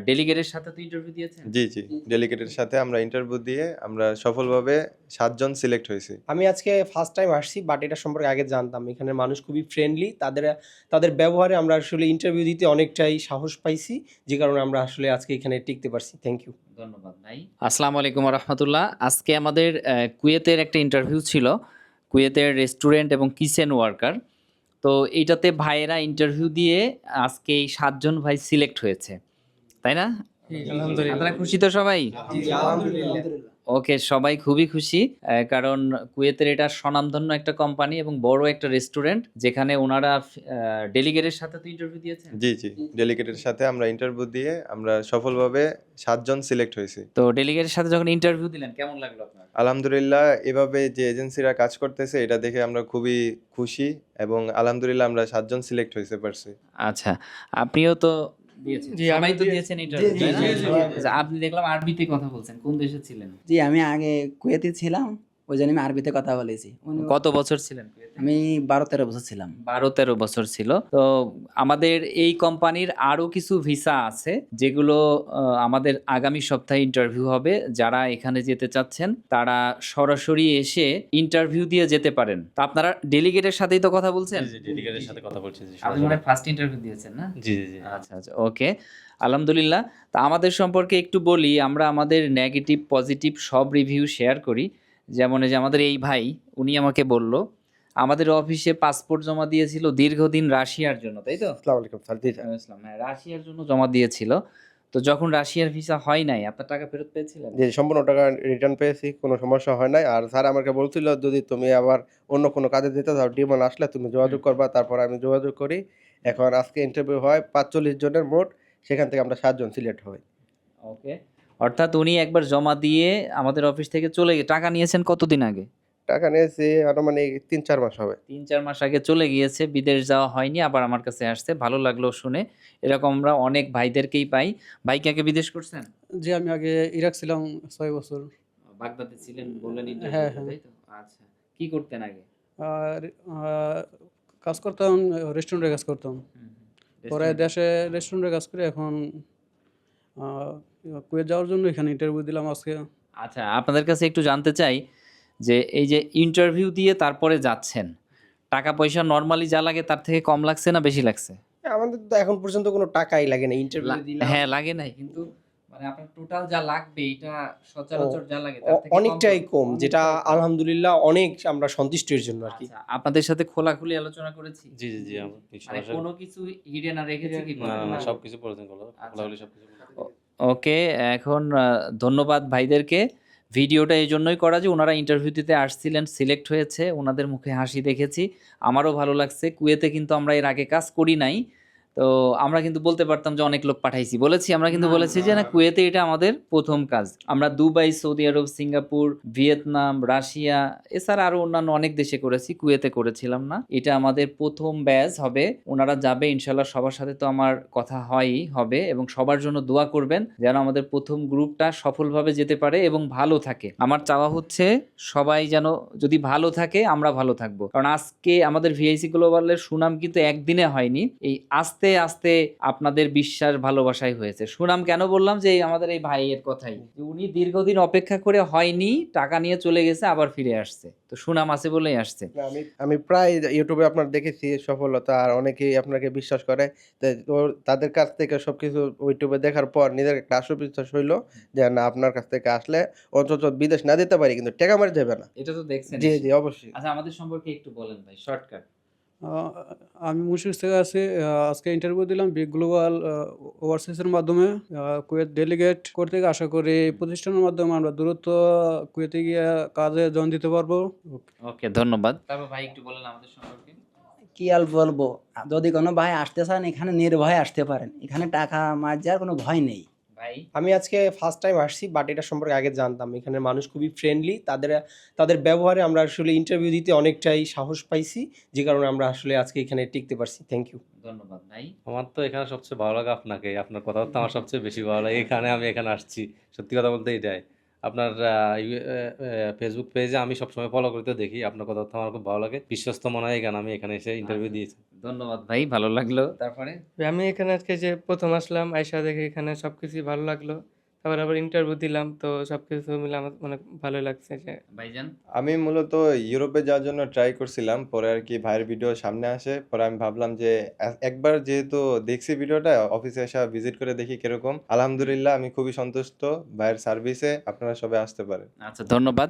ডেলিগেটের সাথে তো ইন্টারভিউ দিয়েছেন? জি, জি। ডেলিগেটের সাথে আমরা ইন্টারভিউ দিয়ে আমরা সফলভাবে ৭ জন সিলেক্ট হয়েছি। আমি আজকে ফার্স্ট টাইম আসছি, বাট এটা সম্পর্কে আগে জানতাম। এখানের মানুষ খুবই ফ্রেন্ডলি। তাদের ব্যবহারে আমরা আসলে ইন্টারভিউ দিতে অনেকটাই সাহস পাইছি, যে কারণে আমরা আসলে আজকে এখানে টিকতে পারছি। Thank you. ধন্যবাদ ভাই। আসসালামু আলাইকুম ওয়া রাহমাতুল্লাহ। আজকে আমাদের কুয়েতের একটা ইন্টারভিউ ছিল। কুয়েতের রেস্টুরেন্ট এবং কিচেন ওয়ার্কার। তো এইটাতে ভাইয়েরা ইন্টারভিউ দিয়ে আজকে এই ৭ জন ভাই সিলেক্ট হয়েছে। তাই না? আলহামদুলিল্লাহ। আপনারা খুশি তো সবাই? আলহামদুলিল্লাহ। ওকে, সবাই খুবই খুশি। কারণ কুয়েতের এটা স্বনামধন্য একটা কোম্পানি এবং বড় একটা রেস্টুরেন্ট, যেখানে ওনারা ডেলিগেটের সাথে তো ইন্টারভিউ দিয়েছেন? জি, জি। ডেলিগেটের সাথে আমরা ইন্টারভিউ দিয়ে আমরা সফলভাবে ৭ জন সিলেক্ট হয়েছি। তো ডেলিগেটের সাথে যখন ইন্টারভিউ দিলেন কেমন লাগলো আপনার? আলহামদুলিল্লাহ, এভাবে যে এজেন্সিরা কাজ করতেছে এটা দেখে আমরা খুবই খুশি এবং আলহামদুলিল্লাহ আমরা ৭ জন সিলেক্ট হইতে পারছি। আচ্ছা, আপনিও তো দিয়েছেন? জি, সবাই তো আমি দিয়েছেন ইন্টারভিউ, জি, তাই না? জি, জি, জি। আচ্ছা, আপনি দেখলাম আরবিতে কথা বলছেন। কোন দেশে ছিলেন? জি, আমি আগে কুয়েতে ছিলাম। ওইজন্য আমি আরবিতে কথা বলেছি। কত বছর ছিলেন কুয়েতে? আমি ১২-১৩ বছর ছিলাম। ১২-১৩ বছর ছিল। তো আমাদের এই কোম্পানির আরো কিছু ভিসা আছে, যেগুলো আমাদের আগামী সপ্তাহে ইন্টারভিউ হবে। যারা এখানে যেতে চাচ্ছেন তারা সরাসরি এসে ইন্টারভিউ দিয়ে যেতে পারেন। তো আপনারা ডেলিগেটের সাথেই তো কথা বলছেন? জি, জি, ডেলিগেটের সাথে কথা বলছি। জি, আপনি মনে হয় ফার্স্ট ইন্টারভিউ দিয়েছেন না? জি, জি, জি। আচ্ছা, আচ্ছা, ওকে। আলহামদুলিল্লাহ। তা আমাদের সম্পর্কে একটু বলি, আমরা আমাদের নেগেটিভ, পজিটিভ সব রিভিউ শেয়ার করি। যেমন এই যে আমাদের এই ভাই, উনি আমাকে বলল, আমাদের অফিসে পাসপোর্ট জমা দিয়েছিল দীর্ঘদিন রাশিয়ার জন্য, তাই তো? আসসালামু আলাইকুম স্যার। জি, স্যার। ইসলাম, হ্যাঁ, রাশিয়ার জন্য জমা দিয়েছিল। তো যখন রাশিয়ার ভিসা হয় নাই, আপনার টাকা ফেরত পেয়েছিলেন? জি, সম্পূর্ণ টাকা রিটার্ন পেয়েছি। কোনো সমস্যা হয় নাই। আর স্যার আমাকে বলছিল যদি তুমি আবার অন্য কোনো কাজে যেতে চাও, ডিমান্ড আসলে তুমি যোগাযোগ করবা। তারপর আমি যোগাযোগ করি। এখন আজকে ইন্টারভিউ হয় ৪৫ জনের মোট। সেখান থেকে আমরা ৭ জন সিলেক্ট হই। ওকে। অর্থাৎ উনি একবার জমা দিয়ে আমাদের অফিস থেকে চলে টাকা নিয়েছেন কতদিন আগে? টাকা নিয়েছি আনুমানিক ৩-৪ মাস হবে। ৩-৪ মাস আগে চলে গিয়েছে, বিদেশ যাওয়া হয়নি, আবার আমার কাছে আসছে। ভালো লাগলো শুনে। এরকম আমরা অনেক ভাইদেরকেই পাই। ভাই কি আগে বিদেশ করছেন? জি, আমি আগে ইরাক ছিলাম ৬ বছর। বাগদাদে ছিলেন বললেন ইন্টারভিউ, হ্যাঁ, হ্যাঁ। তাই তো? আচ্ছা। কি করতেন আগে? আর কাজ করতাম, রেস্টুরেন্টে কাজ করতাম। হুম, পরে রেস্টুরেন্টে। দেশে রেস্টুরেন্টে কাজ করে এখন আ কুয়েত যাওয়ার জন্য এখানে ইন্টারভিউ দিলাম আজকে। আচ্ছা, আপনাদের কাছে একটু জানতে চাই যে এই যে ইন্টারভিউ দিয়ে তারপরে যাচ্ছেন, টাকা পয়সা নরমালি যা লাগে তার থেকে কম লাগছে না বেশি লাগছে? আমাদের তো এখন পর্যন্ত কোনো টাকাই লাগে না। ইন্টারভিউ দিলাম। হ্যাঁ, লাগে নাই, কিন্তু মানে আপনার টোটাল যা লাগবে এটা সচরাচর যা লাগে তার থেকে অনেকটাই কম, যেটা অনেকটাই কম। আলহামদুলিল্লাহ অনেক আমরা সন্তুষ্টির জন্য আরকি। আচ্ছা, আপনাদের সাথে খোলাখুলি আলোচনা করেছি। জি, জি, জি, আমরা মানে সমস্যা কোনো কিছু হিডেন আর রেখেছি কি? না, না, সবকিছু পরিবর্তন করলো। আচ্ছা। খোলাখুলি সবকিছু বললাম। ওকে, এখন ধন্যবাদ ভাইদেরকে। ভিডিওটা এই জন্যই করা যে ওনারা ইন্টারভিউ দিতে আসছিলেন, সিলেক্ট হয়েছে, ওনাদের মুখে হাসি দেখেছি, আমারও ভালো লাগছে। কুয়েতে কিন্তু আমরা এর আগে কাজ করি নাই। তো আমরা কিন্তু বলতে পারতাম যে অনেক লোক পাঠাইছি, বলেছি আমরা, কিন্তু বলেছি যে না, কুয়েতে এটা আমাদের প্রথম কাজ। আমরা দুবাই, সৌদি আরব, সিঙ্গাপুর, ভিয়েতনাম, রাশিয়া, এছাড়া আরো অন্যান্য অনেক দেশে করেছি, কুয়েতে করেছিলাম না। এটা আমাদের প্রথম ব্যাচ হবে। ওনারা যাবে ইনশাল্লাহ, সবার সাথে তো আমার কথা হয়ই হবে, এবং সবার জন্য দোয়া করবেন যেন আমাদের প্রথম গ্রুপটা সফলভাবে যেতে পারে এবং ভালো থাকে। আমার চাওয়া হচ্ছে সবাই যেন যদি ভালো থাকে, আমরা ভালো থাকবো। কারণ আজকে আমাদের ভিআইসি গ্লোবালের সুনাম কিন্তু একদিনে হয়নি, এই আস্তে আস্তে আপনাদের বিশ্বাস ভালোবাসাই হয়েছে। সুনাম কেন বললাম, যে আমাদের এই ভাইয়ের কথাই, যে উনি দীর্ঘদিন অপেক্ষা করে হয়নি, টাকা নিয়ে চলে গেছে, আবার ফিরে আসছে, তো সুনাম আছে বলেই আসছে। না, আমি প্রায় ইউটিউবে আপনার দেখেছি সফলতা, আর অনেকেই আপনাকে বিশ্বাস করে। তো তাদের কাছ থেকে সবকিছু ইউটিউবে দেখার পর নিজের একটা আত্মবিশ্বাস হইলো যে না, আপনার কাছ থেকে আসলে অন্তত বিদেশ না দিতে পারি কিন্তু টাকা মারি যাবে না। এটা তো দেখছেন। জি, জি, অবশ্যই। আচ্ছা, আমাদের সম্পর্কে একটু বলেন ভাই, শর্টকাট। আ আমি মুশফিক থেকে আছি। আজকে ইন্টারভিউ দিলাম বিগ গ্লোবাল ওভারসিজের মাধ্যমে। কুয়েত ডেলিগেট করতে গিয়ে আশা করি এই প্রতিষ্ঠানের মাধ্যমে আমরা দ্রুত কুয়েতে গিয়ে কাজে জয়েন দিতে পারবো। ওকে, ধন্যবাদ। তারপর ভাই একটু বলেন আমাদের সম্পর্কে। কি আর বলবো? যদি কোনো ভাই আসতে চান এখানে নির্ভয়ে আসতে পারেন। এখানে টাকা মার যাওয়ার কোনো ভয় নেই। ভাই, আমি আজকে ফার্স্ট টাইম আসছি, বাট এটা সম্পর্কে আগে জানতাম। এখানের মানুষ খুবই ফ্রেন্ডলি। তাদের ব্যবহারে আমরা আসলে ইন্টারভিউ দিতে অনেকটাই সাহস পাইছি, যে কারণে আমরা আসলে আজকে এখানে টিকতে পারছি। Thank you. ধন্যবাদ ভাই। আমার তো এখানে সবচেয়ে ভালো লাগে আপনাকে। আপনার কথাবার্তা আমার সবচেয়ে বেশি ভালো লাগে। আমি এখানে আসছি। সত্যি কথা বলতে এটাই। আপনার ফেসবুক পেজে আমি সবসময় ফলো করতে দেখি। আপনার কথাবার্তা আমার খুব ভালো লাগে। বিশ্বস্ত মনে হয় এই কারণে আমি এখানে এসে ইন্টারভিউ দিয়েছি। ধন্যবাদ ভাই, ভালো লাগলো। তারপরে আমি এখানে আজকে যে প্রথম আসলাম, আইসা দেখে এখানে সবকিছুই ভালো লাগলো। তারপর আবার ইন্টারভিউ দিলাম, তো সবকিছু মিলে আমার অনেক ভালো লাগছে যে ভাইজান? আমি মূলত ইউরোপে যাওয়ার জন্য ট্রাই করছিলাম, পরে আর কি ভাইয়ের ভিডিও সামনে আসে, পরে আমি ভাবলাম যে একবার যেহেতু দেখছি ভিডিওটা, অফিসে এসে ভিজিট করে দেখি কিরকম। আলহামদুলিল্লাহ আমি খুবই সন্তুষ্ট ভাইয়ের সার্ভিসে, আপনারা সবাই আসতে পারেন। আচ্ছা, ধন্যবাদ।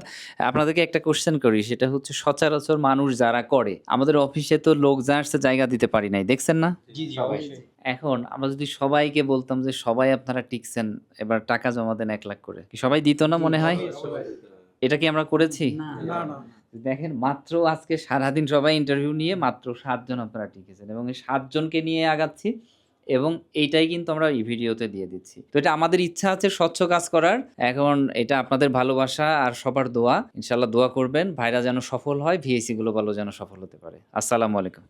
আপনাদেরকে একটা কোশ্চেন করি, সেটা হচ্ছে সচরাচর মানুষ যারা করে, আমাদের অফিসে তো লোক যা আসছে জায়গা দিতে পারি নাই, দেখছেন না? জি জি অবশ্যই। এখন আমরা যদি সবাইকে বলতাম যে সবাই আপনারা টিকছেন, এবার টাকা জমা দেন 1 লাখ করে, কি সবাই দিত না মনে হয়? এটা কি আমরা করেছি? দেখেন, মাত্র আজকে সারাদিন সবাই ইন্টারভিউ নিয়ে মাত্র 7 জন আপনারা টিকেছেন, এবং এই 7 জনকে নিয়ে আগাচ্ছি, এবং এইটাই কিন্তু আমরা এই ভিডিওতে দিয়ে দিচ্ছি। তো এটা আমাদের ইচ্ছা আছে স্বচ্ছ কাজ করার। এখন এটা আপনাদের ভালোবাসা আর সবার দোয়া, ইনশাল্লাহ দোয়া করবেন ভাইরা যেন সফল হয়, ভিএসি গ্লোবালও যেন সফল হতে পারে। আসসালামু আলাইকুম।